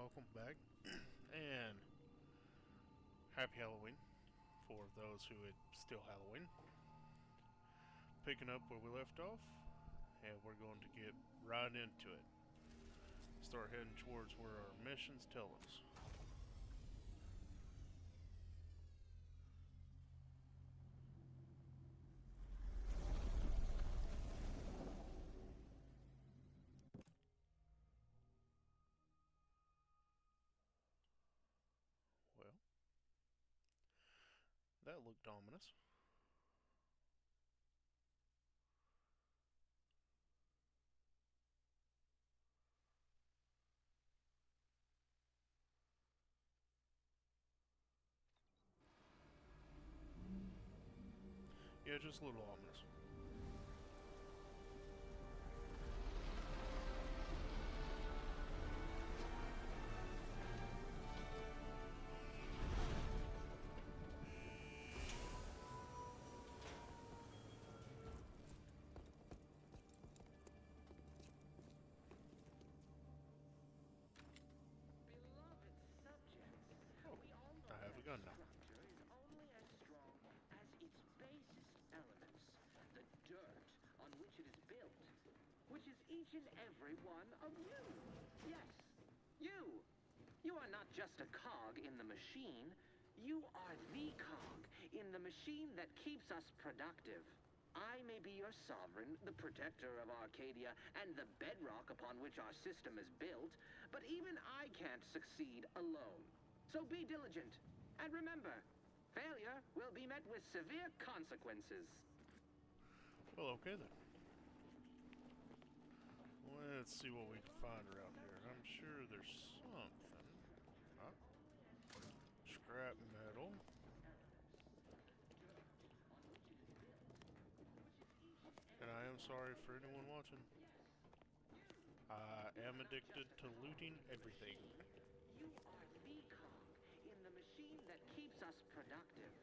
welcome back, and happy Halloween for those who it's still Halloween. Picking up where we left off, and we're going to get right into it. Start heading towards where our missions tell us. Well, that looked ominous. Yeah, just a little ominous. Beloved subjects, Oh, we all know I have a that gun now. structure is only as strong as its basest elements, the dirt on which it is built, which is each and every one of you. Yes, you. You are not just a cog in the machine. You are the cog in the machine that keeps us productive. I may be your sovereign, the protector of Arcadia, and the bedrock upon which our system is built, but even I can't succeed alone. So be diligent, and remember, failure will be met with severe consequences. Well, okay then. Let's see what we can find around here. I'm sure there's something. Huh? Scrap metal. And I am sorry for anyone watching. I am addicted to looting everything. You are the cog in the machine that keeps us productive.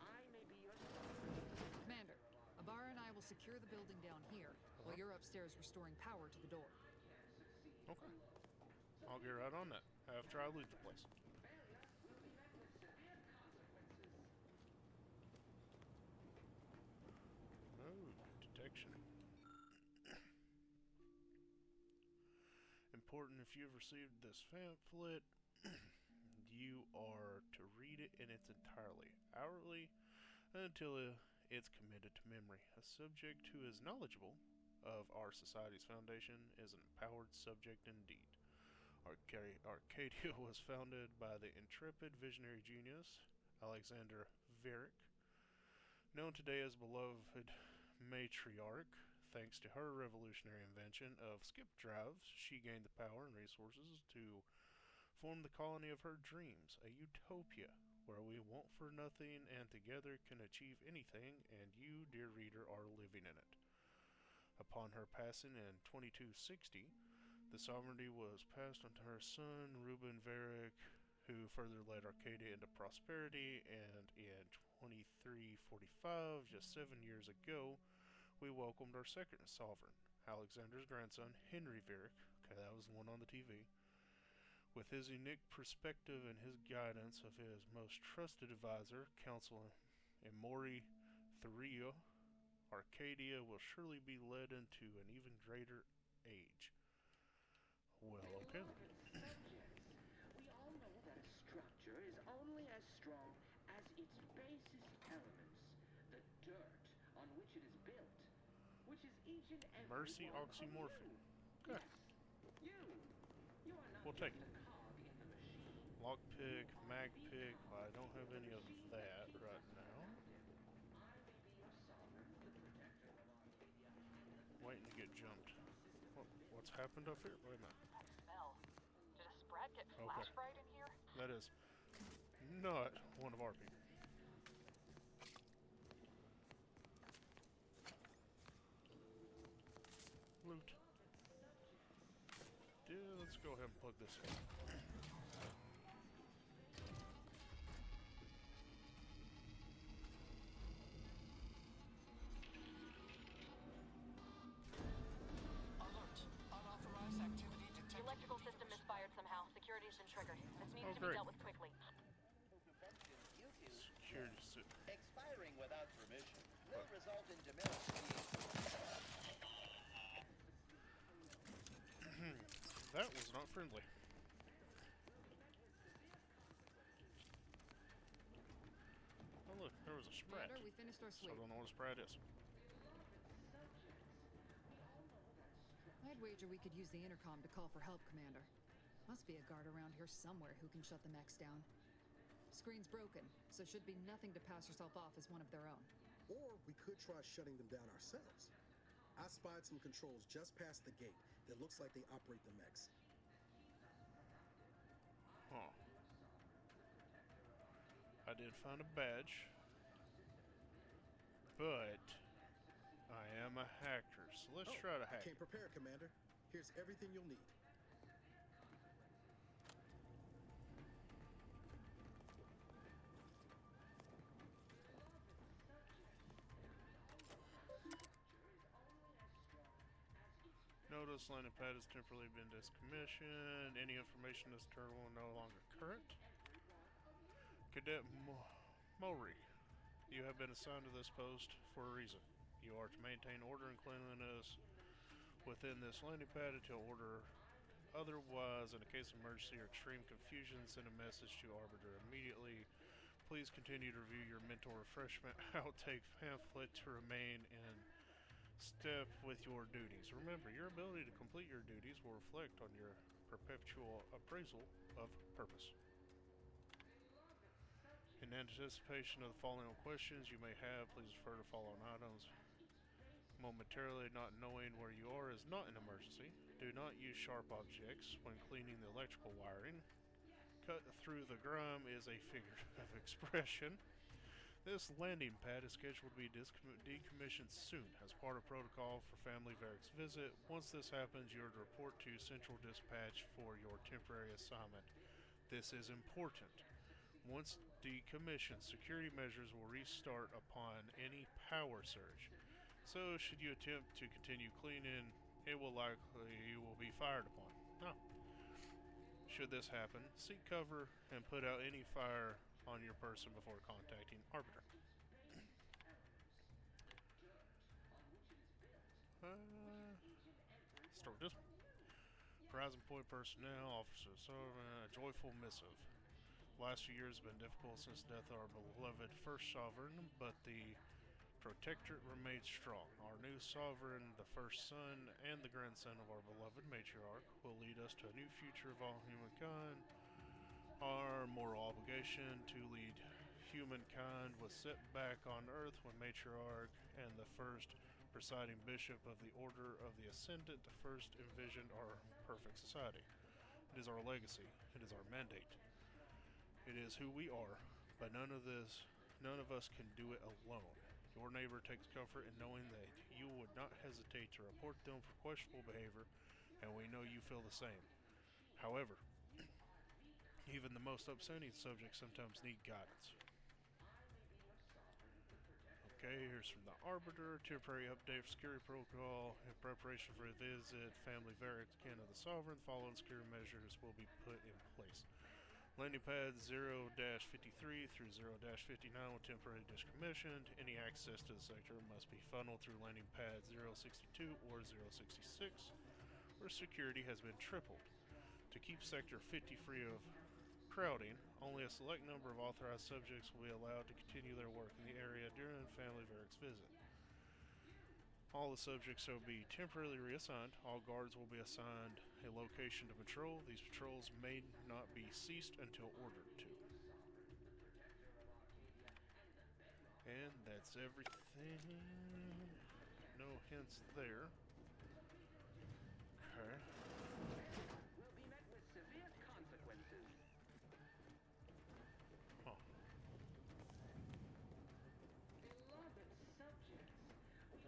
I may be your sovereign. Commander, Abara and I will secure the building down here, while you're upstairs restoring power to the door. Okay. I'll get right on that after I loot the place. Failure will be met with severe consequences. Oh, detection. Important if you've received this pamphlet, you are to read it in its entirety, hourly, until it's committed to memory. A subject who is knowledgeable of our society's foundation is an empowered subject indeed. Arcadia was founded by the intrepid visionary genius Alexander Varick, known today as beloved matriarch. Thanks to her revolutionary invention of skip drives, she gained the power and resources to form the colony of her dreams, a utopia where we want for nothing and together can achieve anything, and you, dear reader, are living in it. Upon her passing in 2260, the sovereignty was passed on to her son, Reuben Varick, who further led Arcadia into prosperity, and in 2345, just 7 years ago, we welcomed our second sovereign, Alexander's grandson, Henry Varick. Okay, that was the one on the TV. With his unique perspective and his guidance of his most trusted advisor, Council Emory Thurio, Arcadia will surely be led into an even greater age. Well, okay. Beloved subjects, we all know that a structure is only as strong as its basest elements, the dirt on which it is built, which is each and every Mercy one of oxymorphine. you. Okay. Yes, you. You are not We'll just take it. a cog in the machine. Lockpick, mag pick. Well, I don't have any of that right now. I may be your sovereign, the protector of Arcadia, and the Waiting to get jumped. What's happened up here? Wait a minute. That smell. Did a sprat get Okay. flash fried in here? That is not one of our people. Loot. Dude, let's go ahead and plug this in. Alert. Unauthorized activity detected. The electrical system misfired somehow. Security's been be Great. dealt with quickly. Security suit. Expiring without permission will result in diminished speed. That was not friendly. Oh look, there was a sprat. Commander, we finished our So I sweep. don't know what a sprat is. I'd wager we could use the intercom to call for help, Commander. Must be a guard around here somewhere who can shut the mechs down. Screen's broken, so should be nothing to pass yourself off as one of their own. Or we could try shutting them down ourselves. I spied some controls just past the gate that looks like they operate the mechs. Huh. I did find a badge, but I am a hacker, so let's try to I hack. came prepared, Commander. Here's everything you'll need. Notice landing pad has temporarily been decommissioned. Any information in this terminal no longer current. Cadet Mori, you have been assigned to this post for a reason. You are to maintain order and cleanliness within this landing pad until order otherwise. In a case of emergency or extreme confusion, send a message to Arbiter immediately. Please continue to review your mental refreshment outtake pamphlet to remain in step with your duties. Remember, your ability to complete your duties will reflect on your perpetual appraisal of purpose. In anticipation of the following questions you may have, please refer to following items. Momentarily not knowing where you are is not an emergency. Do not use sharp objects when cleaning the electrical wiring. Cut through the grime is a figure of expression. This landing pad is scheduled to be decommissioned soon as part of protocol for Family Varric's visit. Once this happens, you are to report to Central Dispatch for your temporary assignment. This is important. Once decommissioned, security measures will restart upon any power surge. So, should you attempt to continue cleaning, it will likely you will be fired upon. No. Should this happen, seek cover and put out any fire on your person before contacting Arbiter. Start with this one. Horizon Point personnel, Officer Sullivan, a joyful missive. The last few years have been difficult since the death of our beloved first sovereign, but the Protectorate remains strong. Our new sovereign, the first son and the grandson of our beloved matriarch, will lead us to a new future of all humankind. Our moral obligation to lead humankind was set back on Earth when Matriarch and the first presiding bishop of the Order of the Ascendant first envisioned our perfect society. It is our legacy. It is our mandate. It is who we are, but none of us can do it alone. Your neighbor takes comfort in knowing that you would not hesitate to report them for questionable behavior, and we know you feel the same. However, even the most upsetting subjects sometimes need guidance. Okay, here's from the Arbiter. Temporary update for security protocol. In preparation for a visit, Family Varric, kin of the Sovereign, following security measures will be put in place. Landing pad 0-53 through 0-59 will temporarily decommissioned. Any access to the sector must be funneled through landing pad 062 or 066, where security has been tripled. To keep Sector 50 free of crowding, only a select number of authorized subjects will be allowed to continue their work in the area during Family Varric's visit. All the subjects will be temporarily reassigned. All guards will be assigned a location to patrol. These patrols may not be ceased until ordered to. And that's everything. No hints there. Okay. Will be met with severe consequences. Huh. Beloved subjects,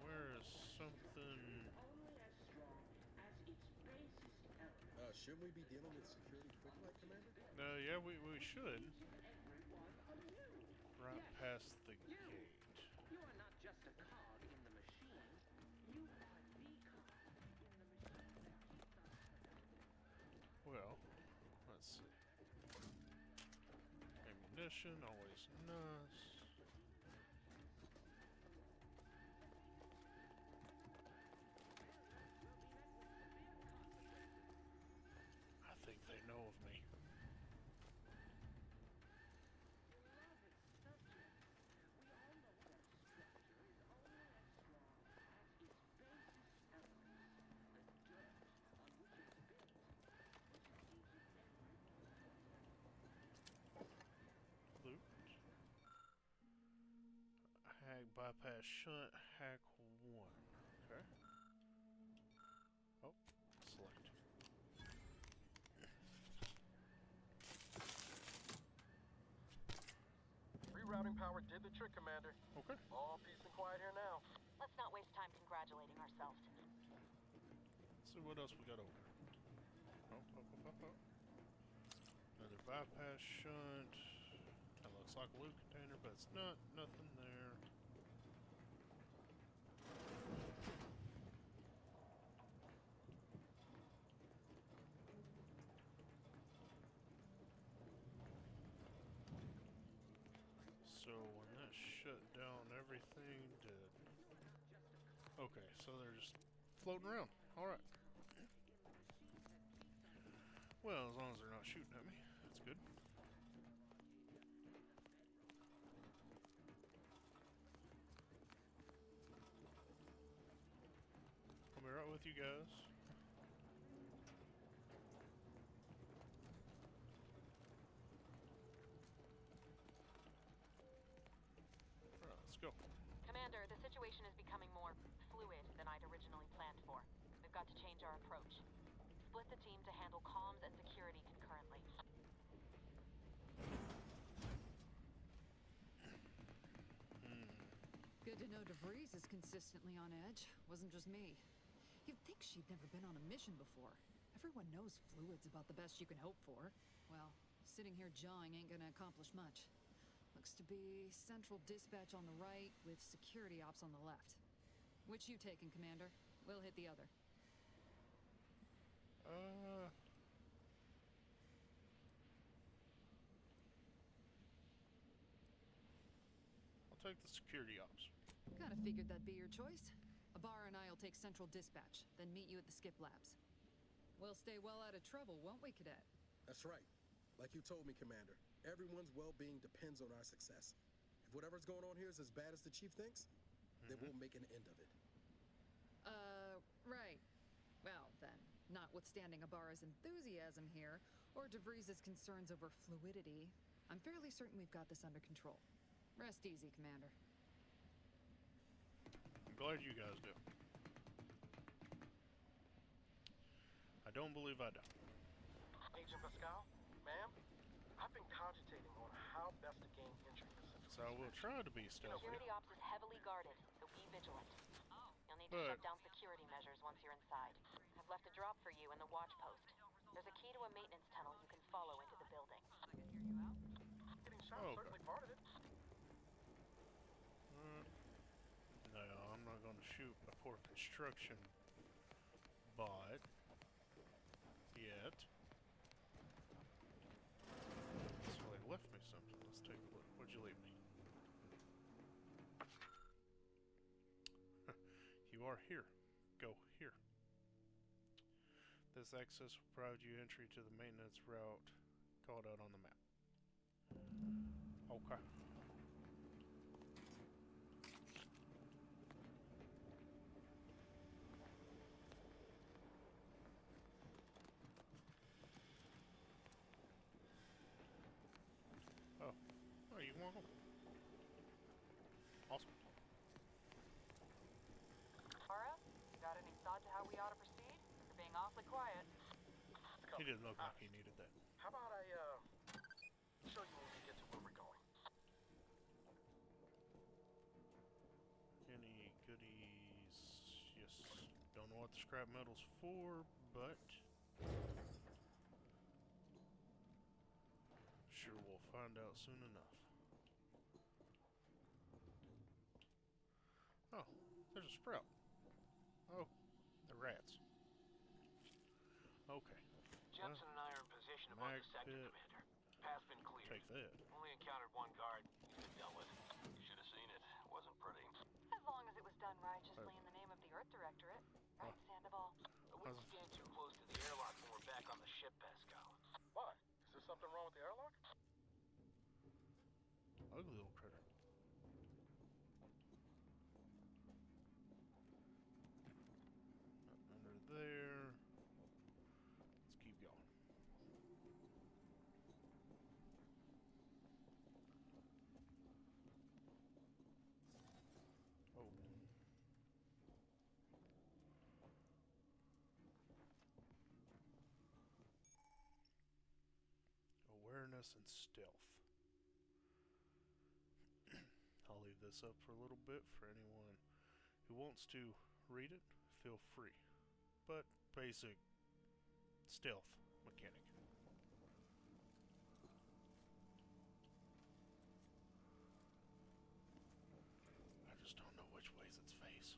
Where is something? only as strong as its basest element. Shouldn't we be dealing with security quick light, Commander? Yeah, we should. Every one of you. Right Yes, past the you. gate. You are not just a cog in the machine. You are the cog in the machine that keeps us. Well, let's see. ammunition, always nice. I think they know of me. Loot. Hag bypass shunt, hack 1. Okay. Oh, select. Rerouting power did the trick, Commander. Okay. All peace and quiet here now. Let's not waste time congratulating ourselves. Let's see what else we got over there. Oh. Another bypass shunt. That looks like a loot container, but it's not. Nothing there. So when that shut down, everything did. Okay, so they're just floating around. Alright. Well, as long as they're not shooting at me, that's good. I'll be right with you guys. Alright, let's go. Commander, the situation is becoming more fluid than I'd originally planned for. We've got to change our approach. Split the team to handle comms and security concurrently. Good to know DeVries is consistently on edge. Wasn't just me. You'd think she'd never been on a mission before. Everyone knows fluid's about the best you can hope for. Well, sitting here jawing ain't gonna accomplish much. Looks to be central dispatch on the right with security ops on the left. Which you taking, Commander? We'll hit the other. I'll take the security ops. Kinda figured that'd be your choice. Ibarra and I'll take central dispatch, then meet you at the skip labs. We'll stay well out of trouble, won't we, Cadet? That's right. Like you told me, Commander, everyone's well-being depends on our success. If whatever's going on here is as bad as the Chief thinks, then we'll make an end of it. Right. Well, then, notwithstanding Ibarra's enthusiasm here, or DeVries' concerns over fluidity, I'm fairly certain we've got this under control. Rest easy, Commander. I'm glad you guys do. I don't believe I don't. Agent Pascal, ma'am, I've been cogitating on how best to gain entry into Central So I will Dispatch. try to be stealthy. Security ops is heavily guarded, so be vigilant. You'll need to But- shut down security measures once you're inside. I've left a drop for you in the watch post. There's a key to a maintenance tunnel you can follow into the building. Getting shot Oh, is certainly part of it. No, I'm not going to shoot a poor construction bot yet. So they left me something. Let's take a look. What'd you leave me? You are here. Go here. This access will provide you entry to the maintenance route called out on the map. Okay. Oh, you want them? Awesome. Ibarra, got any thought to how we ought to proceed? You're being awfully quiet. He didn't look like he needed that. How about I, show you when we get to where we're going? Any goodies? Yes. Don't know what the scrap metal's for, but sure we'll find out soon enough. Oh, there's a sprout. Oh, the rats. Okay. Jensen and I are in position above Mag the sector, pit. Commander. Path's been cleared. Take that. Only encountered one guard. He's been dealt with. You should have seen it. Wasn't pretty. As long as it was done righteously in the name of the Earth Directorate. Right, Sandoval? I wouldn't stand too close to the airlock when we're back on the ship, Pascal. Why? Is there something wrong with the airlock? Ugly little critter. Under there. Let's keep going. Oh. Awareness and stealth. I'll leave this up for a little bit for anyone who wants to read it. Feel free. But basic stealth mechanic. I just don't know which way's its face.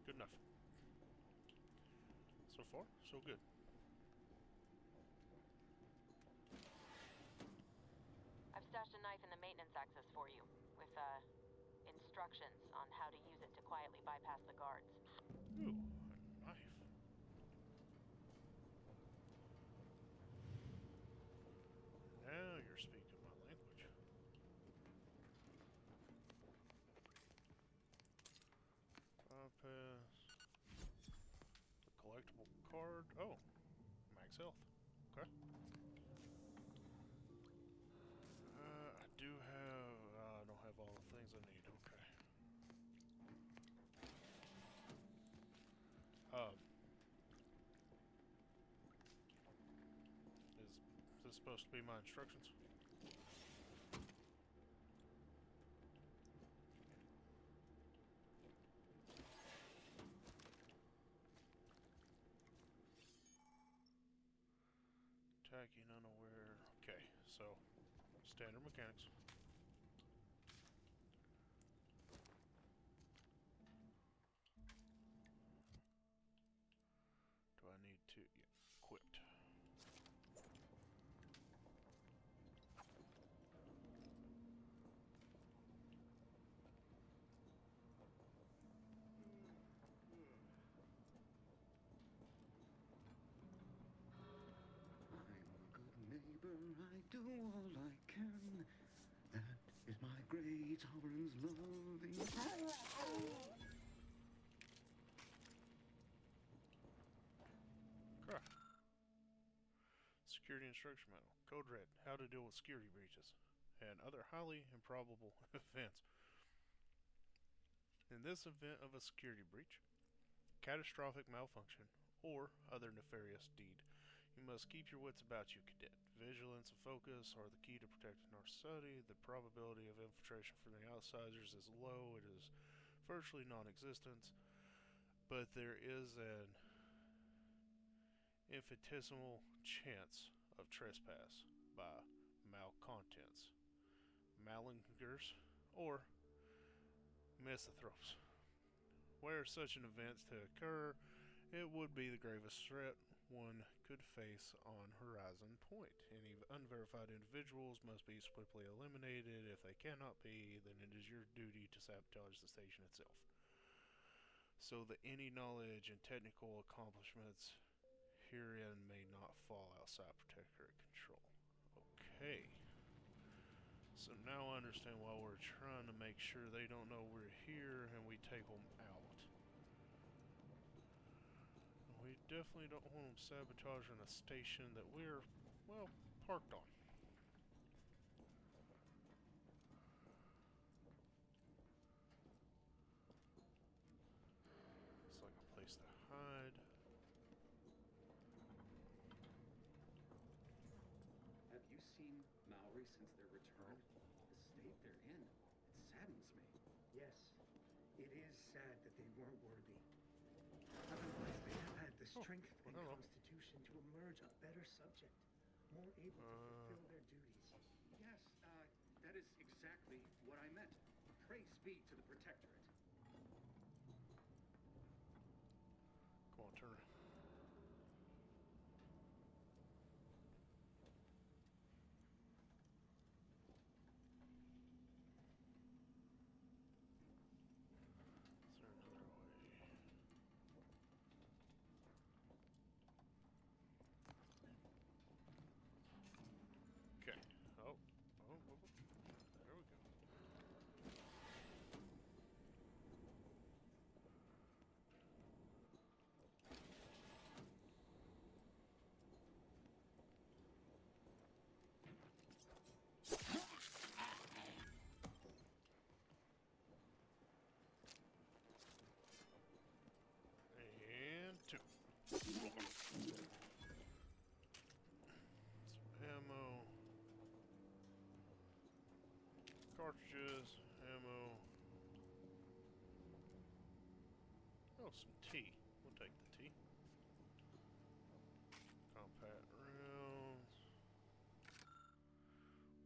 Good enough. So far, so good. I've stashed a knife in the maintenance access for you, with, instructions on how to use it to quietly bypass the guards. Ooh, a knife. Now you're speaking my language. Bypass. The collectible card. Oh, max health. Okay. I do have. I don't have all the things I need. Okay. Is this supposed to be my instructions? Attacking unaware. Okay, so standard mechanics. Do I need to? Yeah, equipped. I'm a good neighbor, I do all I can. That is my great Oran's loving. Okay. Security instruction manual. Code red. How to deal with security breaches and other highly improbable events. In this event of a security breach, catastrophic malfunction, or other nefarious deed, you must keep your wits about you, cadet. Vigilance and focus are the key to protecting our society. The probability of infiltration from the outsiders is low. It is virtually non-existent, but there is an infinitesimal chance of trespass by malcontents, malingers, or misanthropes. Were such an event to occur, it would be the gravest threat one could face on Horizon Point. Any unverified individuals must be swiftly eliminated. If they cannot be, then it is your duty to sabotage the station itself, so that any knowledge and technical accomplishments herein may not fall outside Protectorate control. Okay. So now I understand why we're trying to make sure they don't know we're here and we take them out. We definitely don't want them sabotaging a station that we're, well, parked on. It's like a place to hide. Have you seen Maori since their return? The state they're in, it saddens me. Yes, it is sad that they weren't worthy. Otherwise, they have had the strength and hello. constitution to emerge a better subject, more able to fulfill their duties. Yes, that is exactly what I meant. Praise be to the Protectorate. Come on, turn. Is there another way? Okay. Oh. Oh. There we go. And two. Some ammo. Cartridges, ammo. Oh, some tea. We'll take the tea. Compact rounds.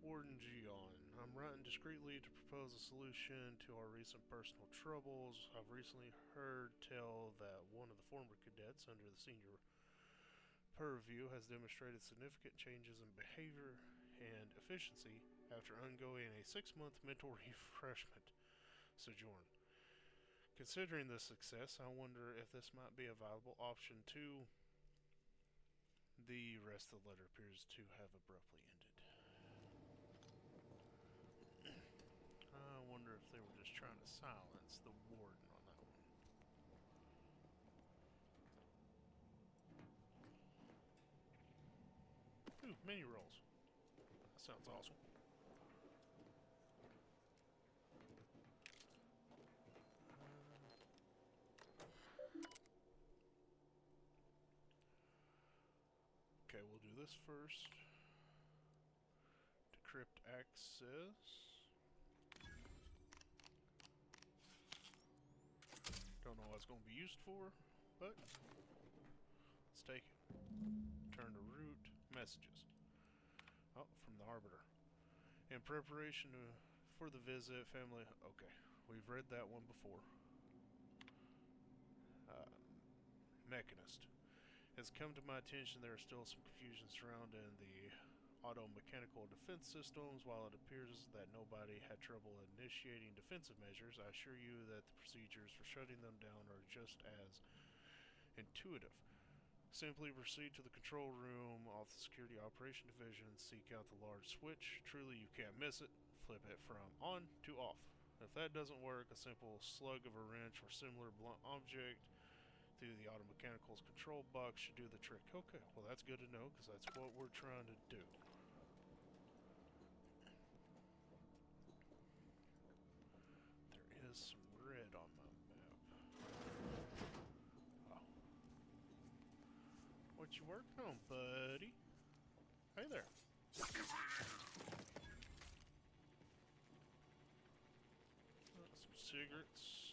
Warden Gion. I'm writing discreetly to propose a solution to our recent personal troubles. I've recently heard tell that one of the former cadets under the senior purview has demonstrated significant changes in behavior and efficiency after undergoing a 6-month mental refreshment sojourn. Considering this success, I wonder if this might be a viable option too. The rest of the letter appears to have abruptly ended. I wonder if they were just trying to silence the warden on that one. Ooh, mini rolls. That sounds awesome. Okay, we'll do this first. Decrypt access. Don't know what it's going to be used for, but let's take it. Turn to root messages. Oh, from the Arbiter. In preparation for the visit, family. Okay, we've read that one before. Mechanist. It's come to my attention there is still some confusion surrounding the auto-mechanical defense systems. While it appears that nobody had trouble initiating defensive measures, I assure you that the procedures for shutting them down are just as intuitive. Simply proceed to the control room off the Security Operation Division and seek out the large switch. Truly, you can't miss it. Flip it from on to off. If that doesn't work, a simple slug of a wrench or similar blunt object through the auto-mechanical's control box should do the trick. Okay, well that's good to know because that's what we're trying to do. There is some red on my map. Oh. What you working on, buddy? Hey there. Some cigarettes.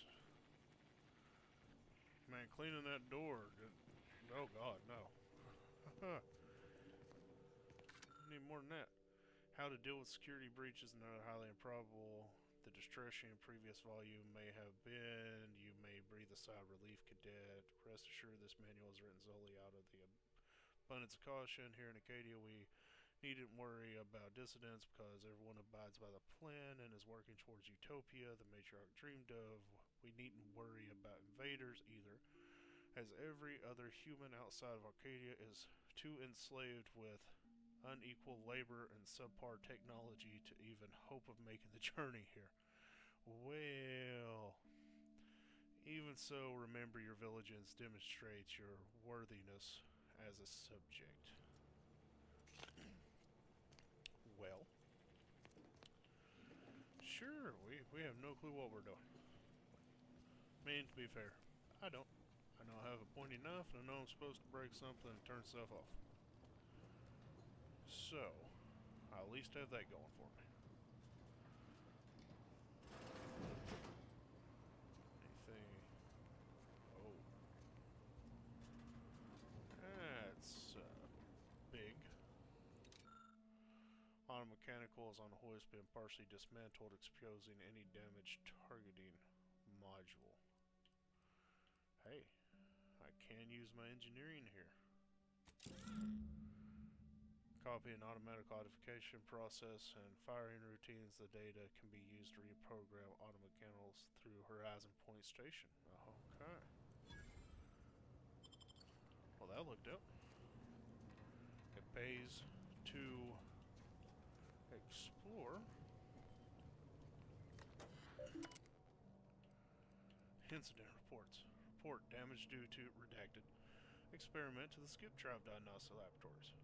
Man, cleaning that door. Oh God, no. Need more than that. How to deal with security breaches and other highly improbable. The distressing in previous volume may have been. You may breathe a sigh of relief, cadet. Rest assured, this manual is written solely out of the abundance of caution. Here in Acadia, we needn't worry about dissidents because everyone abides by the plan and is working towards utopia the matriarch dreamed of. We needn't worry about invaders either, as every other human outside of Arcadia is too enslaved with unequal labor and subpar technology to even hope of making the journey here. Well, even so, remember your vigilance demonstrates your worthiness as a subject. Well, sure, we have no clue what we're doing. I mean, to be fair, I don't. I know I have a pointy knife and I know I'm supposed to break something and turn stuff off. So, I at least have that going for me. Anything? Oh. That's big. On automechanical is on the hoist being partially dismantled, exposing any damaged targeting module. Hey, I can use my engineering here. Copy an automatic modification process and firing routines. The data can be used to reprogram automechanicals through Horizon Point Station. Okay. Well, that looked up. It pays to explore. Incident reports. Report damage due to redacted experiment to the skip drive diagnostic laboratories.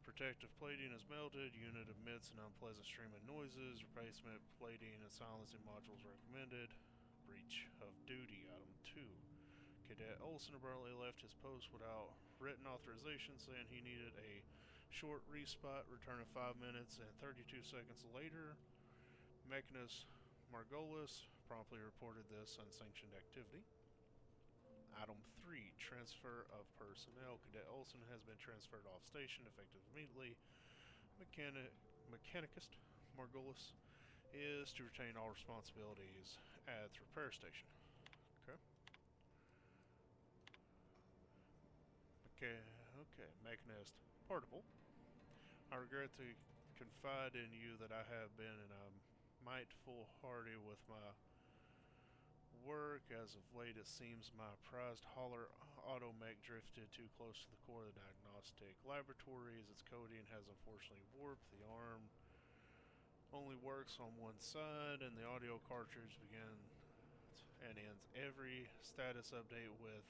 Protective plating is melted. Unit emits an unpleasant stream of noises. Replacement plating and silencing modules recommended. Breach of duty. Item 2. Cadet Olson abruptly left his post without written authorization, saying he needed a short respite. Returning 5 minutes and 32 seconds later. Mechanist Margolis promptly reported this unsanctioned activity. Item 3. Transfer of personnel. Cadet Olson has been transferred off station, effective immediately. Mechanicist Margolis is to retain all responsibilities at the repair station. Okay. Okay. Mechanist Portable. I regret to confide in you that I have been in a mite foolhardy with my work. As of late, it seems my prized hauler automech drifted too close to the core of the diagnostic laboratories. Its coating has unfortunately warped. The arm only works on one side, and the audio cartridge begins and ends every status update with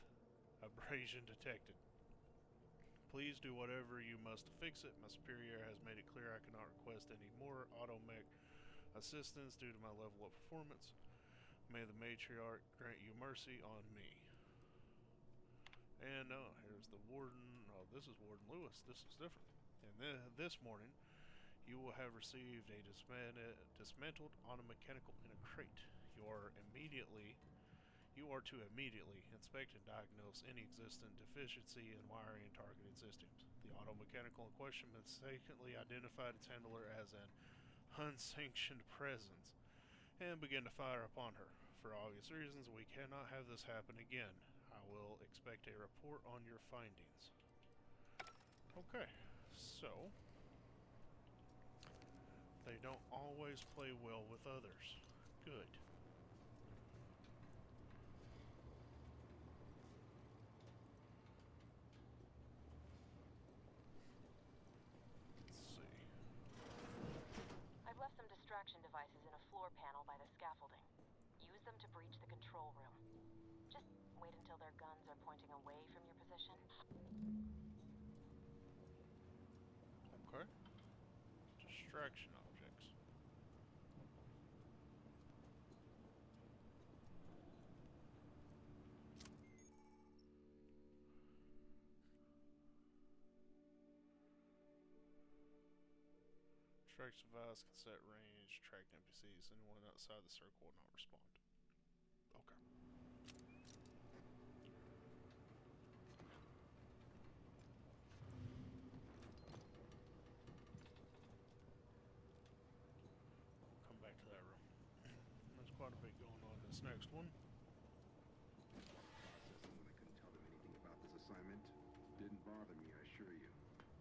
abrasion detected. Please do whatever you must to fix it. My superior has made it clear I cannot request any more automech assistance due to my level of performance. May the matriarch grant you mercy on me. And here's the warden. Oh, this is Warden Lewis. This is different. And this morning, you will have received a dismantled automechanical in a crate. You are to immediately inspect and diagnose any existent deficiency in wiring and targeting systems. The automechanical in question mistakenly identified its handler as an unsanctioned presence and began to fire upon her. For obvious reasons, we cannot have this happen again. I will expect a report on your findings. Okay, so they don't always play well with others. Good. Let's see. I've left some distraction devices in a floor panel by the scaffolding. Use them to breach the control room. Just wait until their guns are pointing away from your position. Okay. Distraction objects. Track device can set range, track NPCs. Anyone outside the circle will not respond. Okay. We'll come back to that room. There's quite a bit going on in this next one. When I couldn't tell them anything about this assignment, didn't bother me, I assure you.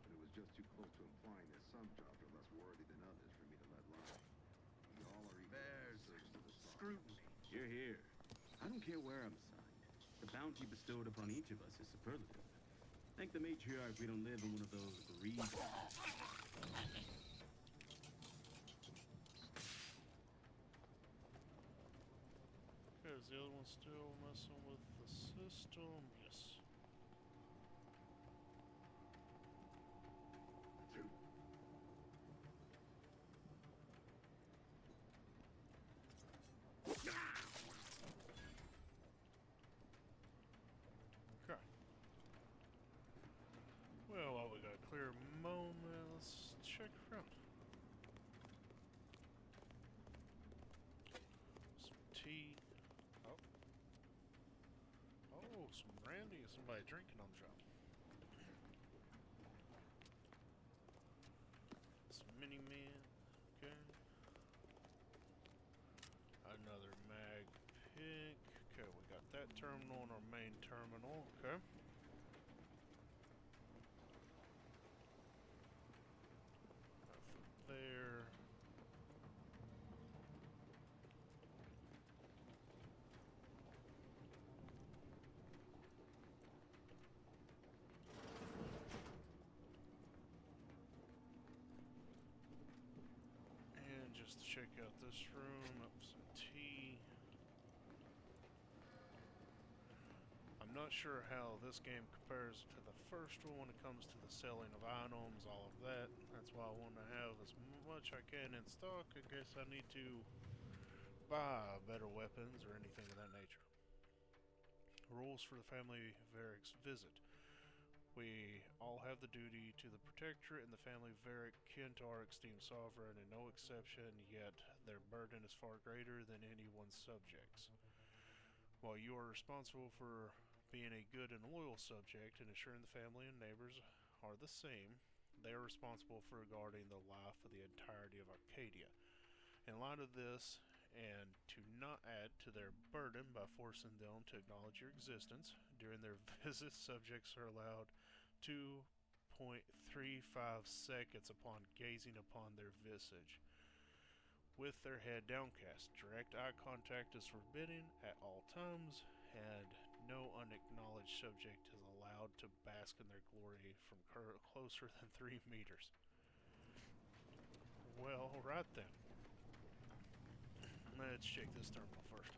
But it was just too close to implying that some jobs are less worthy than others for me to let lie. We all are equal. There's Search to the stars. scrutiny. You're here. I don't care where I'm assigned. The bounty bestowed upon each of us is superlative. Thank the matriarch we don't live in one of those bereaved. Okay, is the other one still messing with the system? Yes. Okay. Well, while we got a clear moment, let's check around. Some tea. Oh. Oh, some brandy and somebody drinking on the job. Some think. Okay, we got that terminal and our main terminal. Okay. Nothing there. And just to check out this room, up some tea. I'm not sure how this game compares to the first one when it comes to the selling of items, all of that. That's why I want to have as much I can in stock. I guess I need to buy better weapons or anything of that nature. Rules for the family Varric's visit. We all have the duty to the Protectorate and the family Varric, kin to our esteemed sovereign, and no exception, yet their burden is far greater than anyone's subjects. While you are responsible for being a good and loyal subject and ensuring the family and neighbors are the same, they are responsible for guarding the life of the entirety of Arcadia. In light of this, and to not add to their burden by forcing them to acknowledge your existence, during their visits, subjects are allowed 2.35 seconds upon gazing upon their visage, with their head downcast. Direct eye contact is forbidden at all times, and no unacknowledged subject is allowed to bask in their glory from closer than 3 meters. Well, right then. Let's check this terminal first.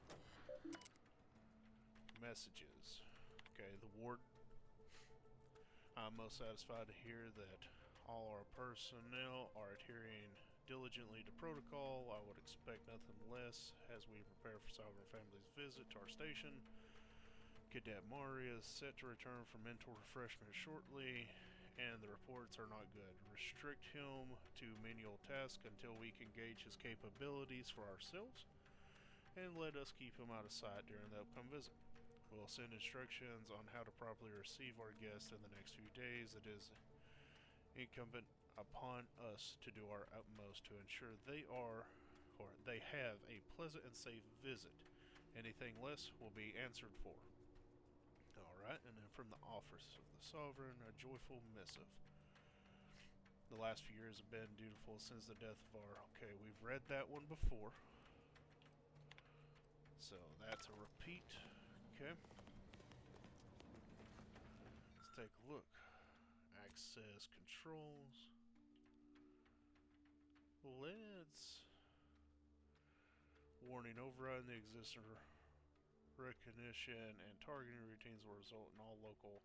Messages. Okay, the ward. I'm most satisfied to hear that all our personnel are adhering diligently to protocol. I would expect nothing less as we prepare for Sovereign Family's visit to our station. Cadet Mari is set to return for mental refreshment shortly, and the reports are not good. Restrict him to menial tasks until we can gauge his capabilities for ourselves, and let us keep him out of sight during the upcoming visit. We'll send instructions on how to properly receive our guests in the next few days. It is incumbent upon us to do our utmost to ensure they have a pleasant and safe visit. Anything less will be answered for. Alright, and then from the Office of the Sovereign, a joyful missive. The last few years have been dutiful since the death of our... Okay, we've read that one before. So that's a repeat. Okay. Let's take a look. Access controls. Let's... Warning, overriding the existing recognition and targeting routines will result in all local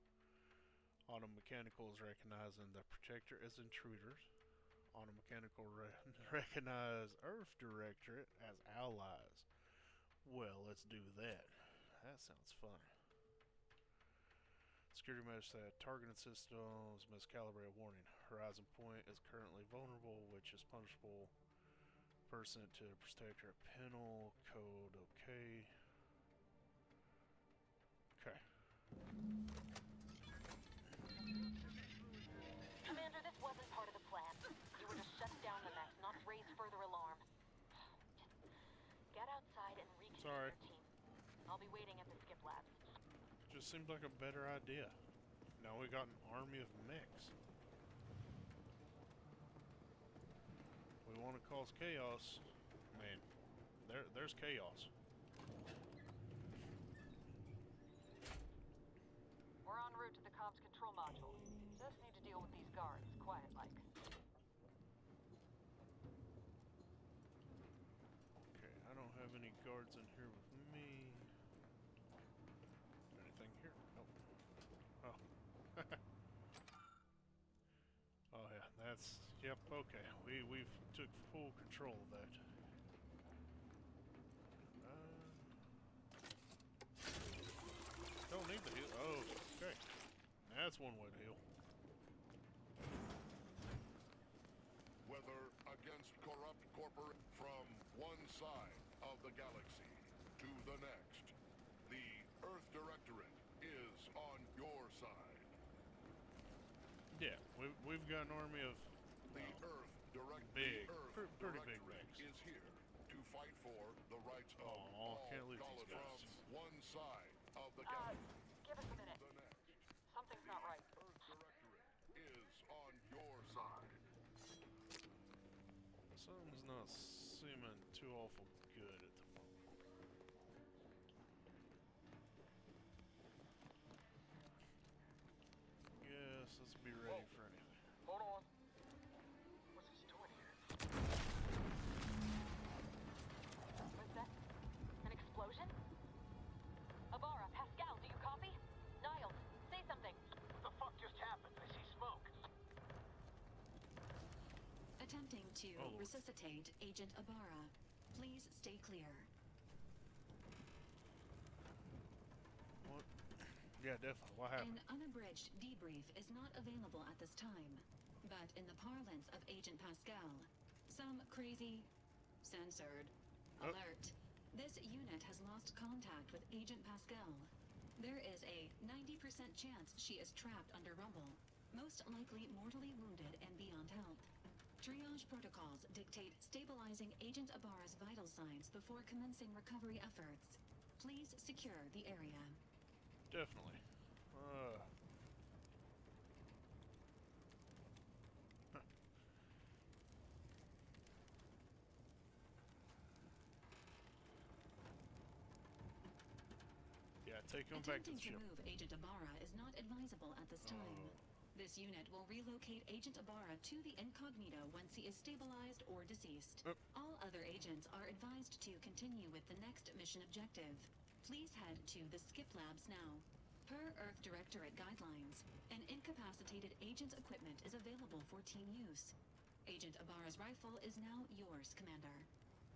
automechanicals recognizing the Protector as intruders. Automechanical recognize Earth Directorate as allies. Well, let's do that. That sounds fun. Security measures that targeting systems miscalibrate warning. Horizon Point is currently vulnerable, which is punishable. Percent to Protector penal code. Okay. Okay. Commander, this wasn't part of the plan. You were to shut down the mechs, not raise further alarm. Get outside and reconvene your team. I'll be waiting at the skip labs. Just seemed like a better idea. Now we got an army of mechs. We want to cause chaos. Man, there's chaos. We're en route to the comms control module. Just need to deal with these guards, quiet-like. Okay, I don't have any guards in here with me. Anything here? Nope. Oh. Oh yeah, that's... Yep, okay. We've took full control of that. Don't need the heal. Oh, okay. That's one way to heal. Whether against corrupt corporate from one side of the galaxy to the next, the Earth Directorate is on your side. Yeah, we've got an army of the Earth big, the Earth pretty big Directorate mechs. is here to fight for the rights of all all can't leave these guys. from one side of the galaxy Give us a minute. to the next. Something's not right. Earth Directorate is on your side. Something's not seeming too awful good at the moment. Yes, let's be ready for anything. Hold on. What's he doing here? Was that an explosion? Abara, Pascal, do you copy? Niles, say something. What the fuck just happened? I see smoke. Attempting to Oh, Lord. resuscitate Agent Abara. Please stay clear. What? Yeah, definitely. What happened? An unabridged debrief is not available at this time, but in the parlance of Agent Pascal, some crazy, censored, Oh. alert. This unit has lost contact with Agent Pascal. There is a 90% chance she is trapped under rubble, most likely mortally wounded and beyond help. Triage protocols dictate stabilizing Agent Abara's vital signs before commencing recovery efforts. Please secure the area. Definitely. Huh. Yeah, take him back to Attempting the to ship. move Agent Abara is not advisable at this time. Oh. This unit will relocate Agent Abara to the incognito once he is stabilized or deceased. Oh. All other agents are advised to continue with the next mission objective. Please head to the Skip Labs now. Per Earth Directorate guidelines, an incapacitated agent's equipment is available for team use. Agent Abara's rifle is now yours, Commander.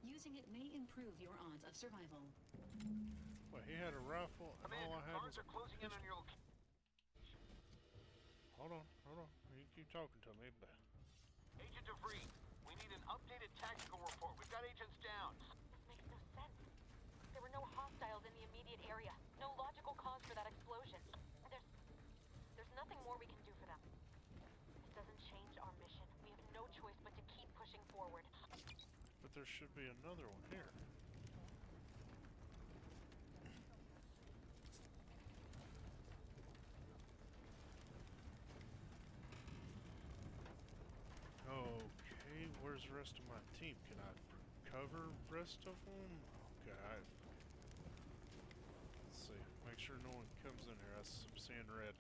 Using it may improve your odds of survival. Well, he had a rifle, and all I had was Guards a are closing in on your location. Hold on. You keep talking to me, but Agent DeVries, we need an updated tactical report. We've got agents down. This makes no sense. There were no hostiles in the immediate area. No logical cause for that explosion. There's nothing more we can do for them. This doesn't change our mission. We have no choice but to keep pushing forward. there should be another one here. Okay, where's the rest of my team? Can I cover rest of them? Okay, let's see. Make sure no one comes in here. I'm seeing red.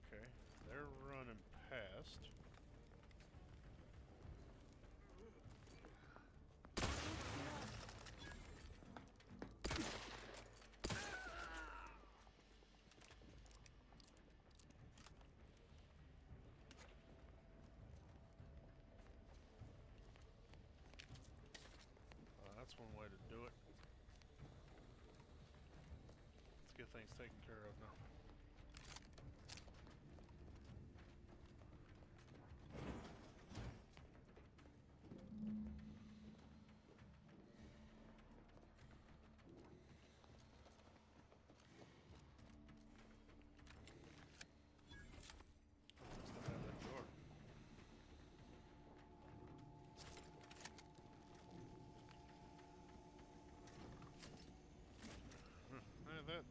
Okay, they're running past. That's one way to do it. Let's get things taken care of now. Still have that door.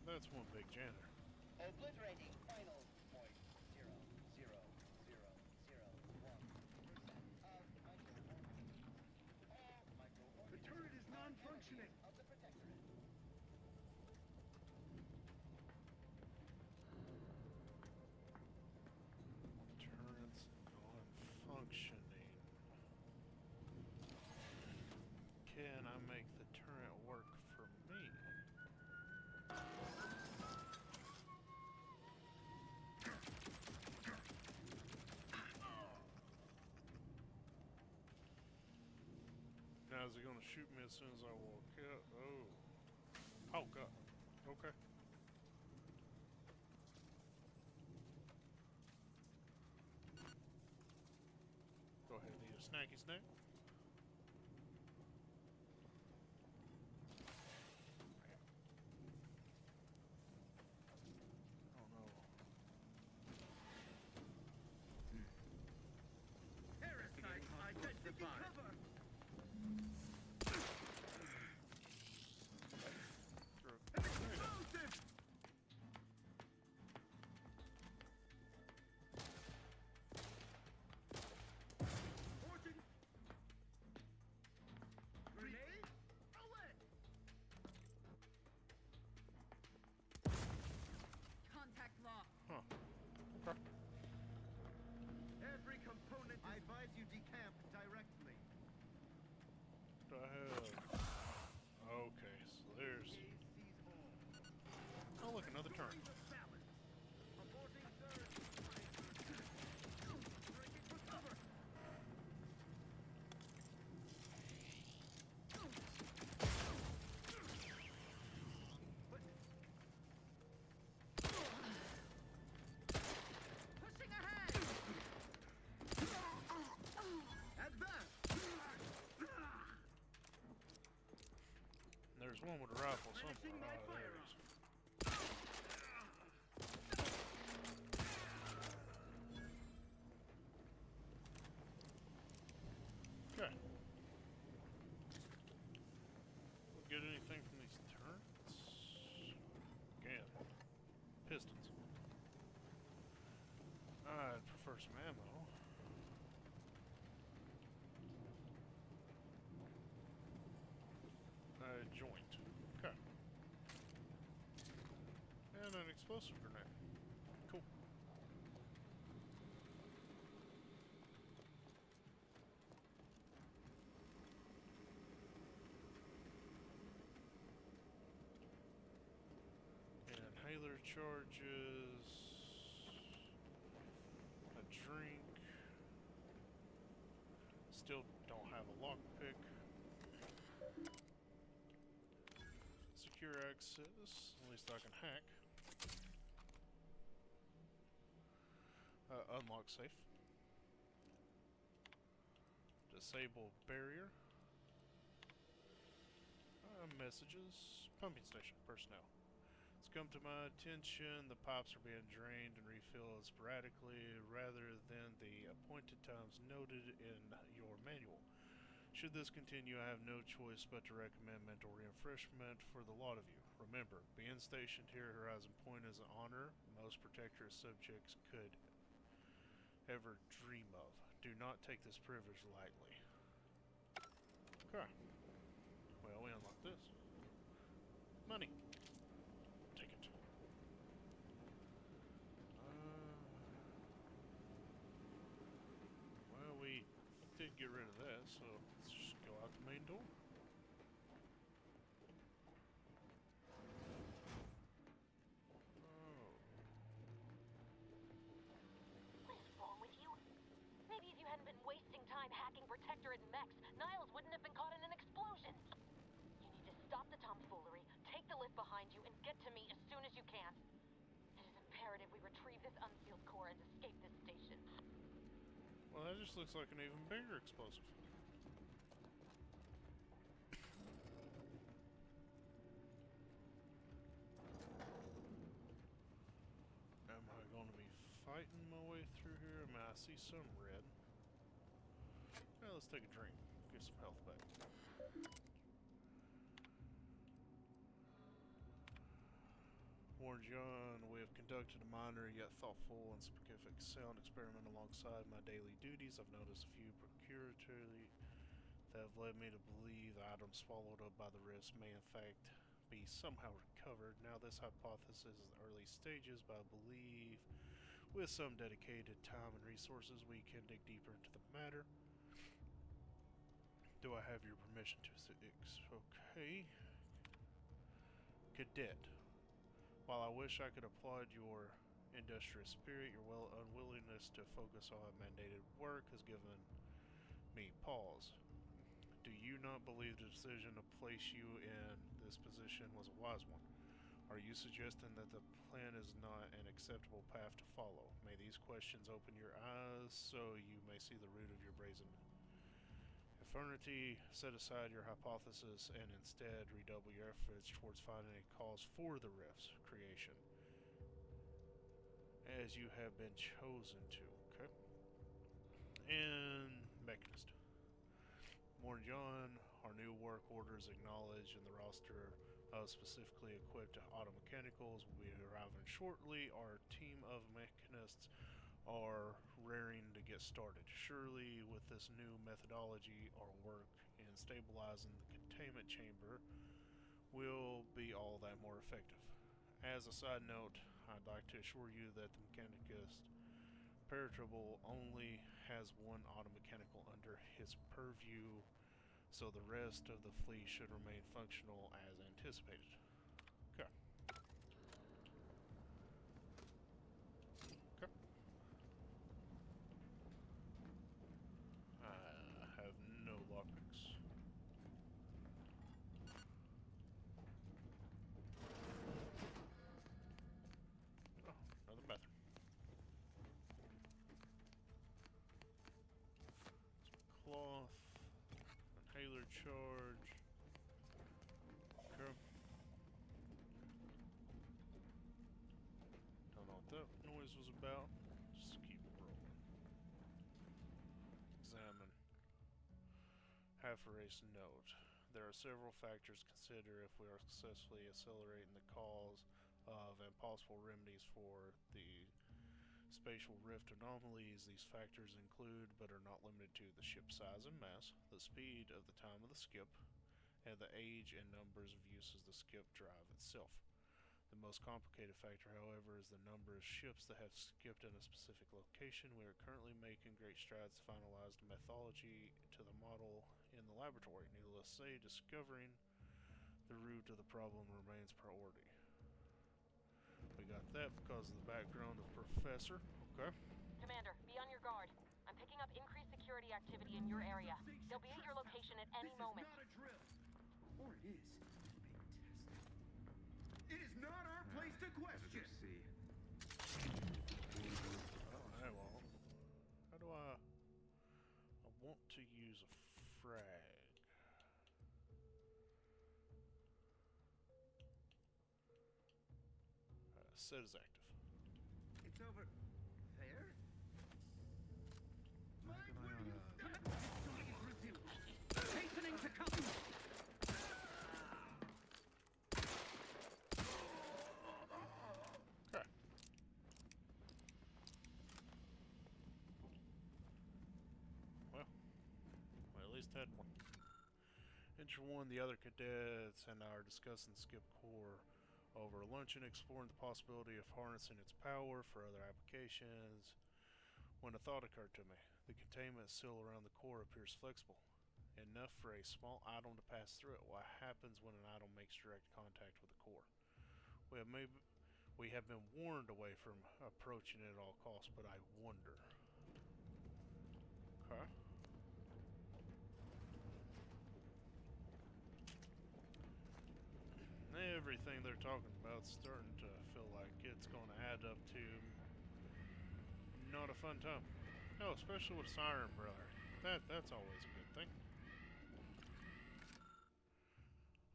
That's one big janitor. Obliterating final point 0.0001% of microorganisms. All microorganisms. The turret is non-functioning. Of the protectorate. Turrets non-functioning. Can I make the turret work for me? Now is it gonna shoot me as soon as I walk out? Oh god. Okay. Go ahead and eat a snacky snack. Oh no. Parasite identified. do I have? Okay, so there's... Oh look, another turn. Pushing ahead! Advance! There's one with a rifle somewhere. Oh, there it is. Okay. We'll get anything from these turrets? Again. Pistons. I'd prefer some ammo. Joint. Okay. And an explosive grenade. Cool. Inhaler charges. A drink. Still don't have a lockpick. Secure access. At least I can hack. Unlock safe. Disable barrier. Messages. Pumping station personnel. It's come to my attention the pipes are being drained and refilled sporadically rather than the appointed times noted in your manual. Should this continue, I have no choice but to recommend mental refreshment for the lot of you. Remember, being stationed here at Horizon Point is an honor most Protectorate subjects could ever dream of. Do not take this privilege lightly. Okay. Well, we unlock this. Money. Take it. Well, we did get rid of that, so let's just go out the main door. Oh. What is wrong with you? Maybe if you hadn't been wasting time hacking Protectorate mechs, Niles wouldn't have been caught in an explosion. You need to stop the tomfoolery, take the lift behind you, and get to me as soon as you can. It is imperative we retrieve this unsealed core and escape this station. Well, that just looks like an even bigger explosive. Am I going to be fighting my way through here? I mean, I see some red. Well, let's take a drink. Get some health back. Warren John, we have conducted a minor yet thoughtful and specific sound experiment alongside my daily duties. I've noticed a few peculiarities that have led me to believe the items swallowed up by the rifts may in fact be somehow recovered. Now this hypothesis is in early stages, but I believe with some dedicated time and resources we can dig deeper into the matter. Do I have your permission to okay. Cadet. While I wish I could applaud your industrious spirit, your unwillingness to focus on mandated work has given me pause. Do you not believe the decision to place you in this position was a wise one? Are you suggesting that the plan is not an acceptable path to follow? May these questions open your eyes so you may see the root of your brazen infirmity. Set aside your hypothesis and instead redouble your efforts towards finding a cause for the rift's creation, as you have been chosen to. Okay. And Mechanist. Morning, John. Our new work orders acknowledged in the roster of specifically equipped auto mechanicals will be arriving shortly. Our team of mechanists are raring to get started. Surely with this new methodology, our work in stabilizing the containment chamber will be all that more effective. As a side note, I'd like to assure you that the Mechanicus Peritable only has one auto mechanical under his purview so the rest of the fleet should remain functional as anticipated. Okay. Okay. I have no lockpicks. Oh, another bathroom. Some cloth. Inhaler charge. Okay. Don't know what that noise was about. Just keep rolling. Examine. Half erase note. There are several factors to consider if we are successfully accelerating the cause of and possible remedies for the spatial rift anomalies. These factors include, but are not limited to, the ship size and mass, the speed of the time of the skip, and the age and numbers of uses the skip drive itself. The most complicated factor, however, is the number of ships that have skipped in a specific location. We are currently making great strides to finalize the methodology to the model in the laboratory. Needless to say, discovering the root of the problem remains priority. We got that because of the background of Professor. Okay. Commander, be on your guard. I'm picking up increased security activity in your area. They'll be at your location at any moment. This is not a drill. Or it is. Being tested. It is not our place to question. See. Alright, well. How do I want to use a frag. Set is active. It's over there? Hastening to come. Okay. Well, I at least had one. Enter one, the other cadets and I are discussing Skip Core over luncheon, exploring the possibility of harnessing its power for other applications, when a thought occurred to me. The containment seal around the core appears flexible, enough for a small item to pass through it. What happens when an item makes direct contact with the core? We have been warned away from approaching it at all costs, but I wonder. Okay. Everything they're talking about is starting to feel like it's going to add up to not a fun time. Oh, especially with Siren Brother. That's always a good thing.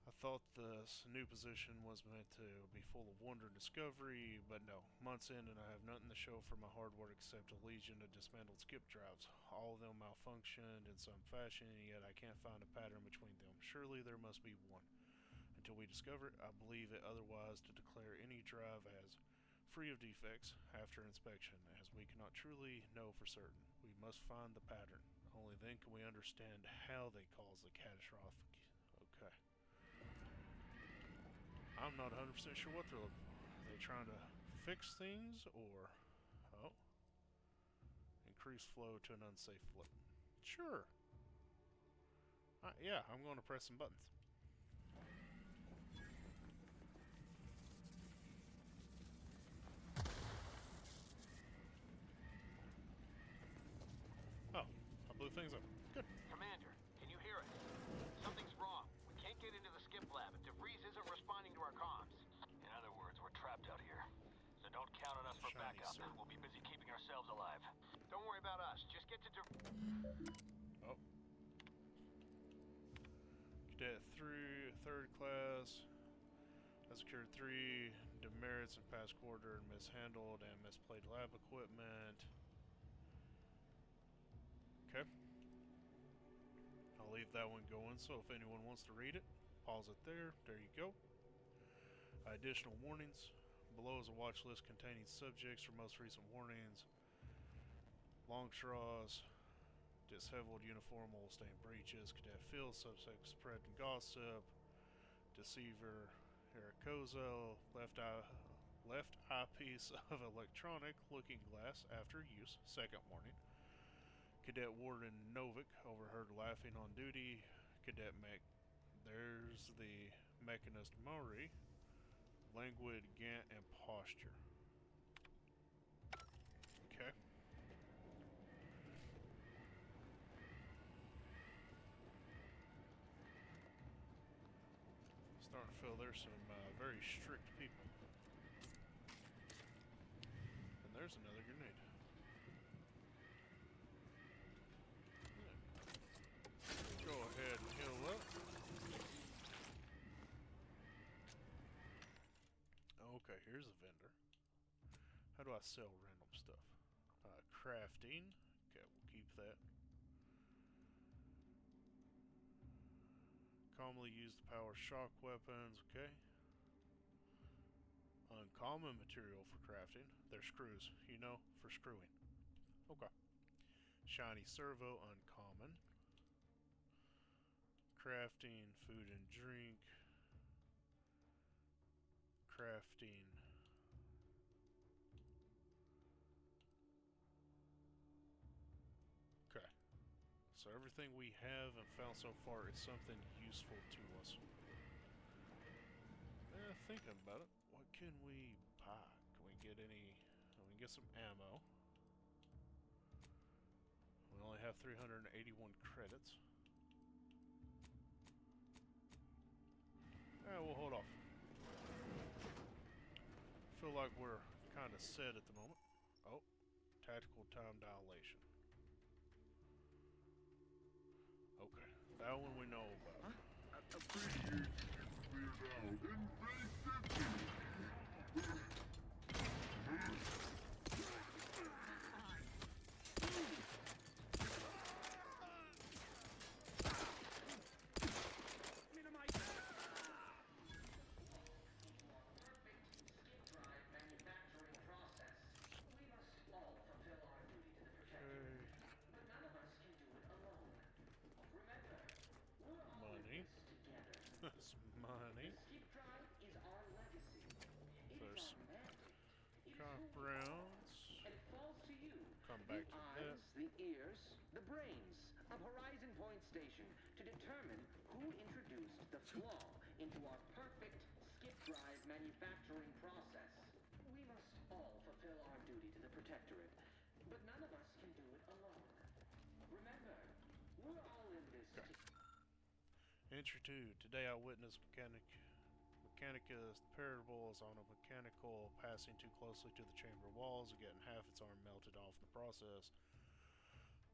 I thought this new position was meant to be full of wonder and discovery, but no. Months in and I have nothing to show for my hard work except a legion of dismantled skip drives. All of them malfunctioned in some fashion, and yet I can't find a pattern between them. Surely there must be one. Until we discover it, I believe it otherwise to declare any drive as free of defects after inspection, as we cannot truly know for certain. We must find the pattern. Only then can we understand how they cause the catastrophic. Okay. I'm not 100% sure what they're looking for. Are they trying to fix things, or... Oh. Increase flow to an unsafe flow. Sure. Yeah, I'm going to press some buttons. Blew things up. Good. Commander, can you hear us? Something's wrong. We can't get into the skip lab, and DeVries isn't responding to our comms. In other words, we're trapped out here. So don't count on us for Shiny backup. circle. We'll be busy keeping ourselves alive. Don't worry about us. Just get to Oh. Cadet 3, 3rd class. Has secured 3 demerits in past quarter and mishandled and misplayed lab equipment. Okay. I'll leave that one going, so if anyone wants to read it, pause it there. There you go. Additional warnings. Below is a watch list containing subjects for most recent warnings. Long straws, disheveled uniform, old stained breeches, cadet Phil, subsect spreading gossip, deceiver Ericozo, left eyepiece of electronic looking glass after use, second warning. Cadet Warden Novik overheard laughing on duty. Cadet Mech. There's the Mechanist Maury, Languid, Gant, and Posture. Okay. Starting to feel there's some very strict people. And there's another grenade. Go ahead and heal up. Okay, here's a vendor. How do I sell random stuff? Crafting. Okay, we'll keep that. Commonly used to power shock weapons. Okay. Uncommon material for crafting. They're screws, you know, for screwing. Okay. Shiny servo, uncommon. Crafting, food and drink. Crafting. Okay. So everything we have and found so far is something useful to us. Thinking about it, what can we buy? Can we get any... we can get some ammo. We only have 381 credits. We'll hold off. Feel like we're kind of set at the moment. Oh, tactical time dilation. Okay, that one we know about. Appreciate you cleared out in Bay 50. The eyes, the ears, the brains of Horizon Point Station to determine who introduced the flaw into our perfect skip drive manufacturing process. We must all fulfill our duty to the Protectorate, but none of us can do it alone. Remember, we're all in this Entry 2. Today I witnessed Mechanicus the Parable is on a mechanical passing too closely to the chamber walls and getting half its arm melted off in the process.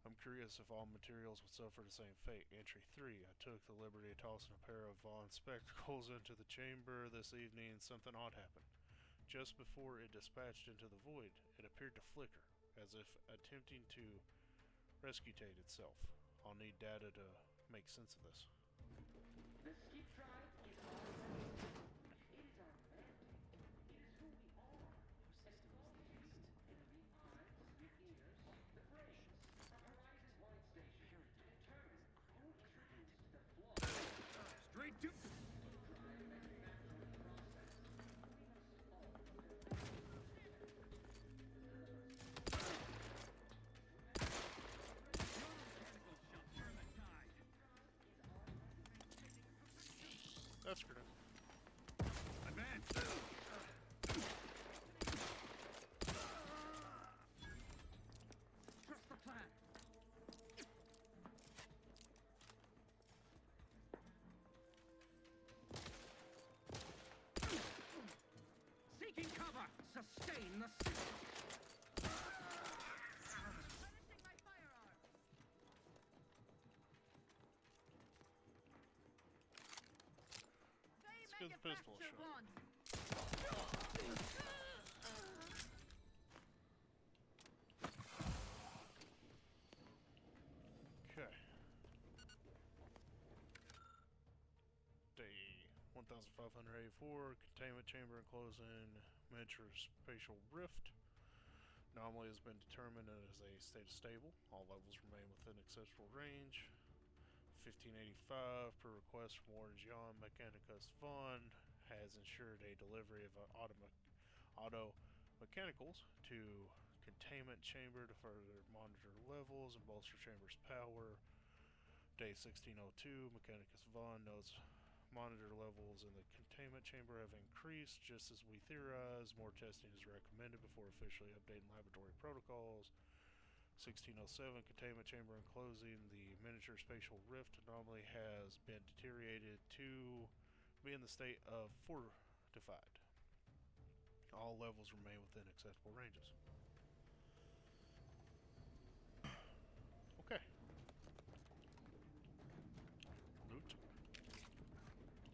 I'm curious if all materials would suffer the same fate. Entry 3. I took the liberty of tossing a pair of Vaughn spectacles into the chamber this evening and something odd happened. Just before it dispatched into the void, it appeared to flicker, as if attempting to rescutate itself. I'll need data to make sense of this. The skip drive is our mandate. It is our mandate. It is who we are. It falls to you, the eyes, the ears, the brains of Horizon Point Station to determine who introduced the flaw. Straight to... That's correct. Advance! Trust the plan. Seeking cover. Sustain the system. Let's get the pistol shot. Okay. Day 1584, containment chamber enclosing miniature spatial rift. Anomaly has been determined as a state of stable. All levels remain within acceptable range. 1585 per request from Warden John Mechanicus Vaughn has ensured a delivery of auto mechanicals to containment chamber to further monitor levels and bolster chamber's power. Update 1602, Mechanicus Vaughn notes monitor levels in the containment chamber have increased just as we theorized. More testing is recommended before officially updating laboratory protocols. 1607, containment chamber enclosing the miniature spatial rift anomaly has been deteriorated to be in the state of fortified. All levels remain within acceptable ranges. Okay. Loot.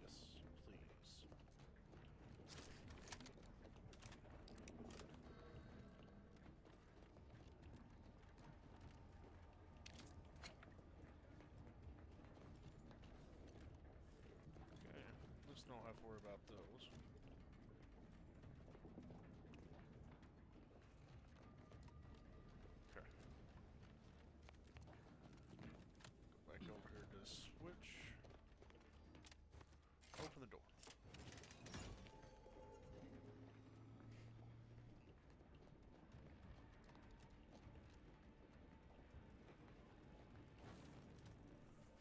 Yes, please. Okay, let's not have to worry about those. Okay. Go back over here to switch. Open the door.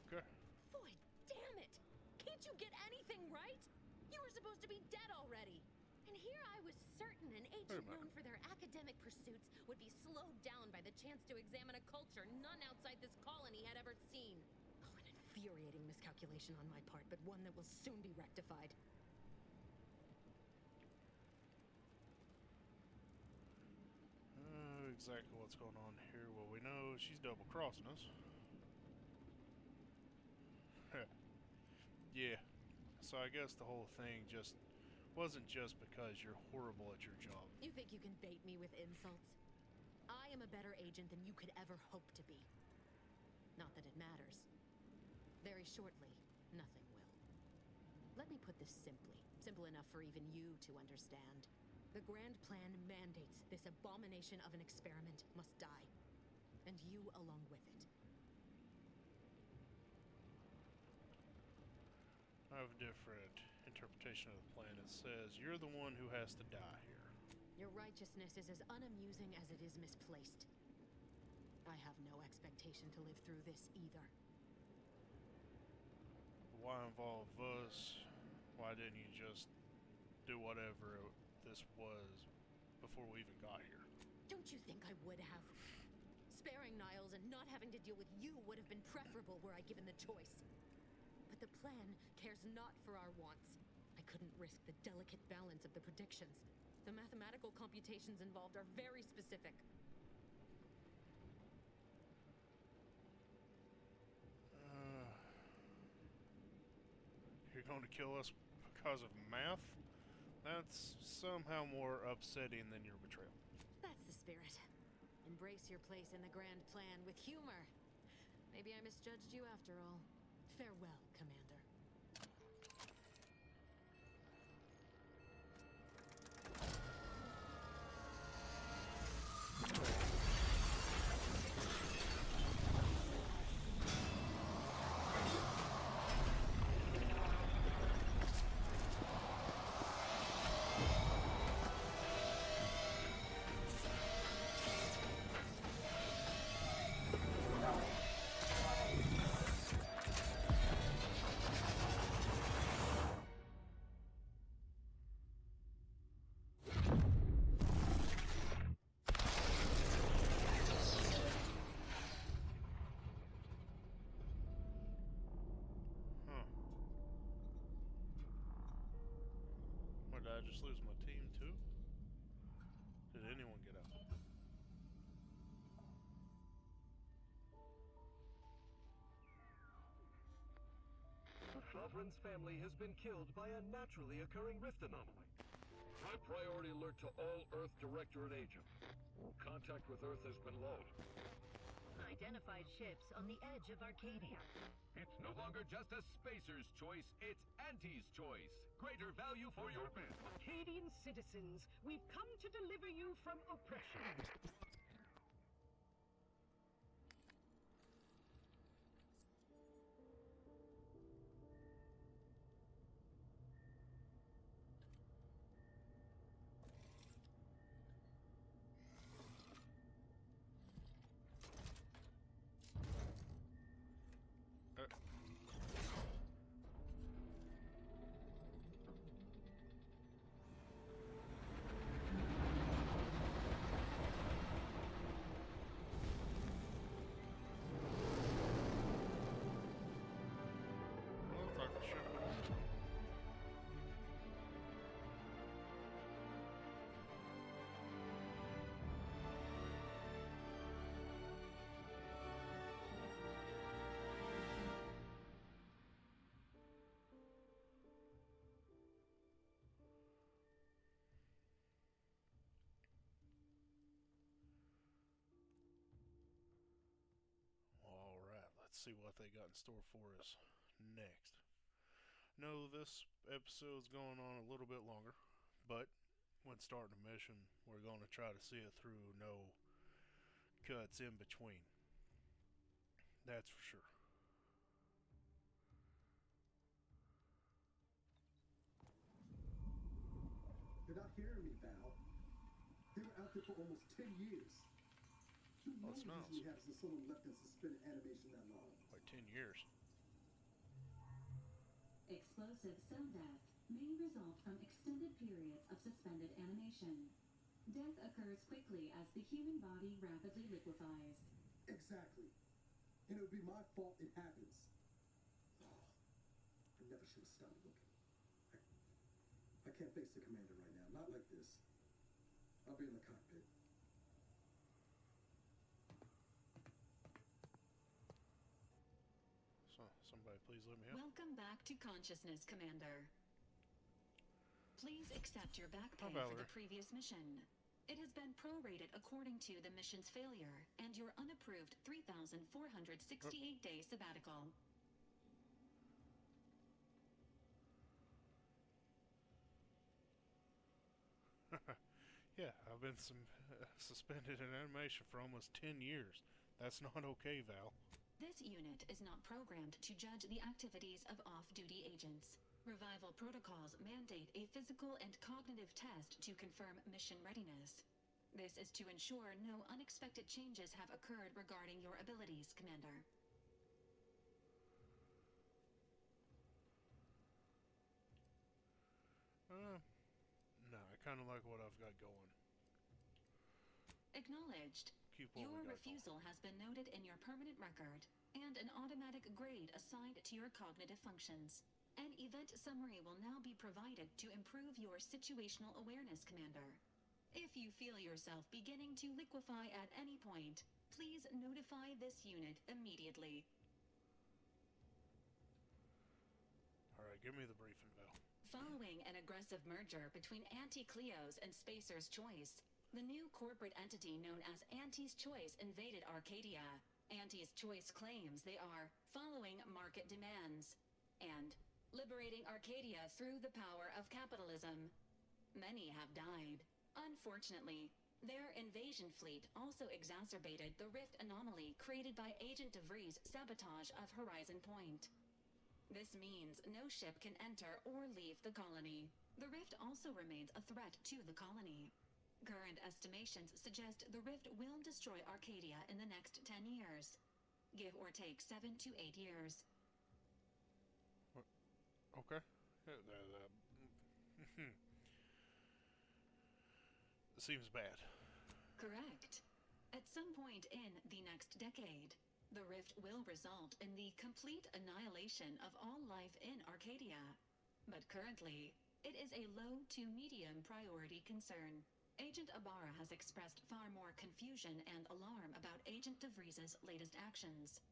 Okay. Boy, damn it! Can't you get anything right? You were supposed to be dead already. And here I was certain an agent known for their academic pursuits would be slowed down by the chance to examine a culture none outside this colony had ever seen. Oh, an infuriating miscalculation on my part, but one that will soon be rectified. Exactly what's going on here. Well, we know she's double-crossing us. Yeah. So I guess the whole thing just wasn't just because you're horrible at your job. You think you can bait me with insults? I am a better agent than you could ever hope to be. Not that it matters. Very shortly, nothing will. Let me put this simply. Simple enough for even you to understand. The Grand Plan mandates this abomination of an experiment must die. And you along with it. I have a different interpretation of the plan. It says you're the one who has to die here. Your righteousness is as unamusing as it is misplaced. I have no expectation to live through this either. Why involve us? Why didn't you just do whatever this was before we even got here? Don't you think I would have? Sparing Niles and not having to deal with you would have been preferable were I given the choice. But the plan cares not for our wants. I couldn't risk the delicate balance of the predictions. The mathematical computations involved are very specific. You're going to kill us because of math? That's somehow more upsetting than your betrayal. That's the spirit. Embrace your place in the Grand Plan with humor. Maybe I misjudged you after all. Farewell, Commander. Did I just lose my team too? Did anyone get out? Lovren's family has been killed by a naturally occurring rift anomaly. High priority alert to all Earth Directorate agents. Contact with Earth has been low. Identified ships on the edge of Arcadia. It's no longer just a spacer's choice, it's Auntie's choice. Greater value for your men. Arcadian citizens, we've come to deliver you from oppression. see what they got in store for us next. No, this episode's going on a little bit longer, but when starting a mission, we're going to try to see it through, no cuts in between. That's for sure. You're not hearing me, Val. They were out there for almost 10 years. You know it smells. usually happens when someone left in suspended animation that long. Like 10 years. Explosive cell death may result from extended periods of suspended animation. Death occurs quickly as the human body rapidly liquefies. Exactly. And it would be my fault it happens. Oh, I never should have stopped looking. I can't face the commander right now. Not like this. I'll be in the cockpit. So, somebody please let me out. Welcome back to Consciousness, Commander. Please accept your back pay Hi, for the Valerie. previous mission. It has been prorated according to the mission's failure and your unapproved 3,468-day sabbatical. Yeah, I've been suspended in animation for almost 10 years. That's not okay, Val. This unit is not programmed to judge the activities of off-duty agents. Revival protocols mandate a physical and cognitive test to confirm mission readiness. This is to ensure no unexpected changes have occurred regarding your abilities, Commander. No, I kind of like what I've got going. Acknowledged. Keep what we Your got refusal has been noted in your permanent record, and an automatic grade assigned to your cognitive functions. An event summary will now be provided to improve your situational awareness, Commander. If you feel yourself beginning to liquefy at any point, please notify this unit immediately. Alright, give me the briefing, Val. Following an aggressive merger between Anti-Cleo's and Spacer's Choice, the new corporate entity known as Anti's Choice invaded Arcadia. Anti's Choice claims they are following market demands and liberating Arcadia through the power of capitalism. Many have died. Unfortunately, their invasion fleet also exacerbated the rift anomaly created by Agent DeVries' sabotage of Horizon Point. This means no ship can enter or leave the colony. The rift also remains a threat to the colony. Current estimations suggest the rift will destroy Arcadia in the next 10 years. Give or take 7 to 8 years. Okay. Seems bad. Correct. At some point in the next decade, the rift will result in the complete annihilation of all life in Arcadia. But currently, it is a low to medium priority concern. Agent Ibarra has expressed far more confusion and alarm about Agent DeVries' latest actions.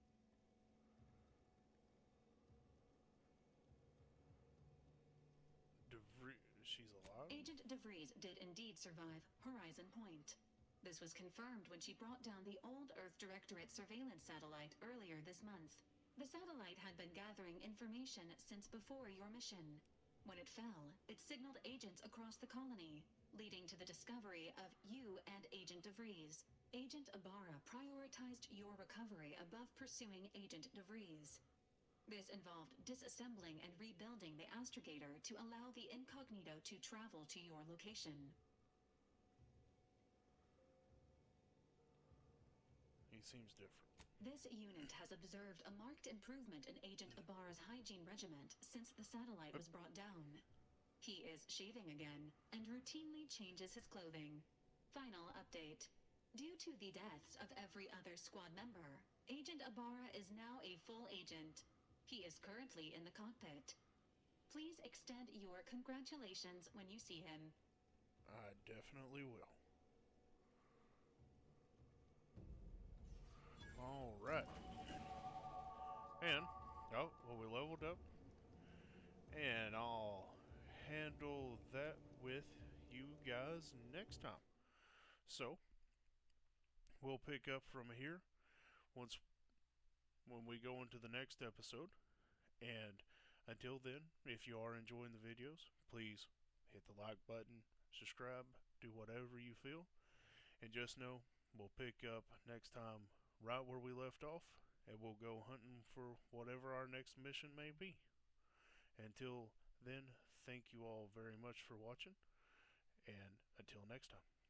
She's alive? Agent DeVries did indeed survive Horizon Point. This was confirmed when she brought down the old Earth Directorate surveillance satellite earlier this month. The satellite had been gathering information since before your mission. When it fell, it signaled agents across the colony, leading to the discovery of you and Agent DeVries. Agent Ibarra prioritized your recovery above pursuing Agent DeVries. This involved disassembling and rebuilding the astrogator to allow the incognito to travel to your location. He seems different. This unit has observed a marked improvement in Agent Ibarra's hygiene regimen since the satellite was brought down. He is shaving again and routinely changes his clothing. Final update. Due to the deaths of every other squad member, Agent Ibarra is now a full agent. He is currently in the cockpit. Please extend your congratulations when you see him. I definitely will. Alright. And, oh, well, we leveled up. And I'll handle that with you guys next time. So, we'll pick up from here once when we go into the next episode. And until then, if you are enjoying the videos, please hit the like button, subscribe, do whatever you feel. And just know we'll pick up next time right where we left off, and we'll go hunting for whatever our next mission may be. Until then, thank you all very much for watching, and until next time.